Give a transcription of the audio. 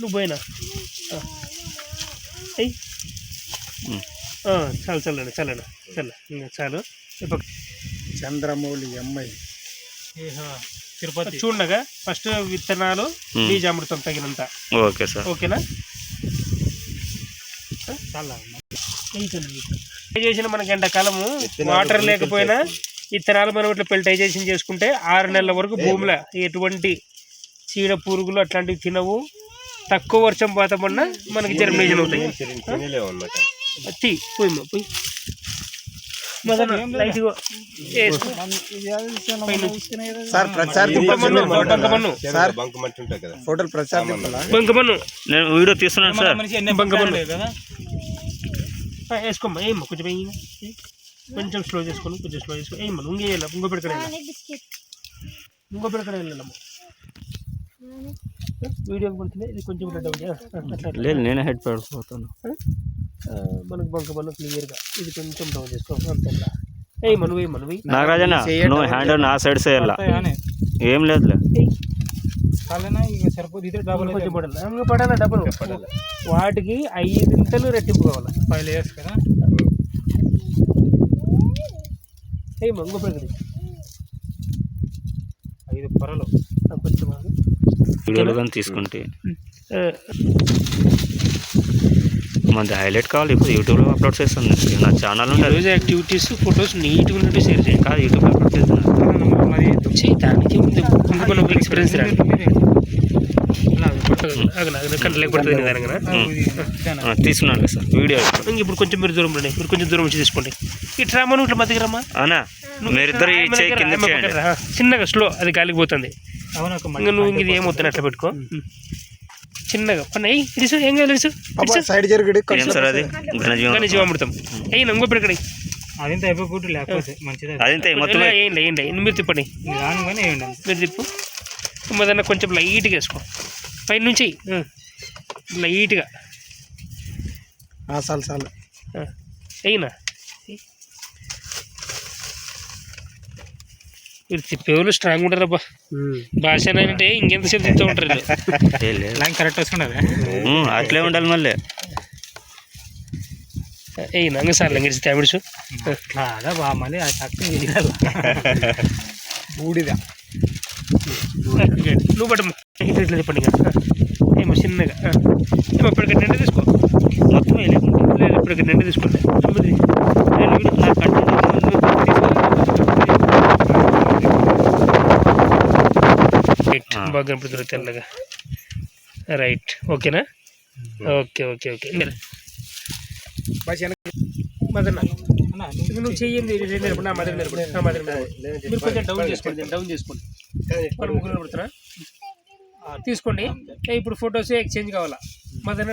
నువ్వు పోయినా అయ్యి చాలు చల్లండి చల్లండి చాలు చంద్రమౌళి అమ్మాయి తిరుపతి చూడగా ఫస్ట్ విత్తనాలు బీజామృతం తగినంత. Okay sir. ఓకేనా? చేసిన మనకి ఎండాకాలము వాటర్ లేకపోయినా విత్తనాలు మనం ఇట్లా ఫెర్టిలైజేషన్ చేసుకుంటే 6 నెలల వరకు భూమిలో ఎటువంటి చీడ పురుగులు అట్లాంటివి తినవు. తక్కువ వర్షం పాతమన్నా మనకి జర్మినేషన్ అవుతాయి. పోయి వీడియో తీస్తున్నాను సార్. వేసుకోమ్మా ఏమ్మా కొంచెం కొంచెం స్లో చేసుకోండి, కొంచెం స్లో చేసుకో. ఏమ్మా ఇంకేయాలి ఇంకో పెడకడ వెళ్ళాము. వీడియో పడుతుంది ఇది కొంచెం లేదు, నేనే హెడ్ పడిపోతాను. మనకు బంక పన్ను క్లియర్గా ఇది కొంచెం డౌన్ చేసుకో. అంతేలా మనవి నాగరాజన్న నువ్వు హ్యాండ్ నా సైడ్ చేయాల ఏం లేదులే. కొంచెం పడాలా డబ్బులు వాటికి 5 ఇంతలు రెట్టింపు కావాలి. 5 layers కదా. ఇంకో పెడకడి 5 పొరలు కొంచెం వీడియోలు కానీ తీసుకుంటే మనది హైలైట్ కావాలి. ఇప్పుడు యూట్యూబ్లో అప్లోడ్ చేస్తాను. నా ఛానల్ ఉంటే రోజు యాక్టివిటీస్ ఫొటోస్ నీట్గా ఉన్నట్టు షేర్ చేయండి. కాదు యూట్యూబ్లో అప్లోడ్ చేస్తున్నాను. మరి దానికి ముందు మనం ఎక్స్పీరియన్స్ రాదు. తీసుకున్నాను సార్ వీడియో. ఇప్పుడు కొంచెం మీరు దూరం రండి, మీరు కొంచెం దూరం వచ్చి తీసుకోండి. ఇటు రామను ఇట్లా మధ్యకి రమ్మా. అవునా? మీరిద్దరు చిన్నగా స్లో అది గాలికి పోతుంది. ఇంకా నువ్వు ఇది ఏమవుతుంది అట్లా పెట్టుకో. చిన్నగా పని ఇడిసు ఏం కాదు జీవామృతం అయ్యి ఇంకో పెడకడి అదంతా అయిపోయి లేకపోతే మంచిది. ఏంటి మీరు తిప్పండి, మీరు తిప్పు. మొదన్న కొంచెం లైట్గా వేసుకో పైన నుంచి లైట్గా చాలు అయినా మీరు తిప్పేవాళ్ళు స్ట్రాంగ్ ఉంటారబ్బా. భాష అంటే ఇంకెంతసేపు తిప్పుతూ ఉంటారు. కరెక్ట్ వస్తున్నది అట్లే ఉండాలి. మళ్ళీ అయినా సార్ లంగడిచి తేమిడుచు మళ్ళీ బూడిదా నువ్వు పట్టమ్మా ఇట్లా చెప్పండి. ఏమో చిన్నగా ఇప్పటికి 2 తీసుకో. మొత్తం లేదు ఇప్పటికి 2 తీసుకోండి. బాగా కనపడుతుంది తెల్లగా. రైట్ ఓకేనా? ఓకే ఓకే ఓకే మదన్న నువ్వు చెయ్యింది నా మదర్ మీరు కొంచెం డౌన్ చేసుకోండి. వాళ్ళు ముగ్గురు నిలబడుతున్నా తీసుకోండి. ఇప్పుడు ఫొటోస్ ఎక్స్చేంజ్ కావాలా మదన్న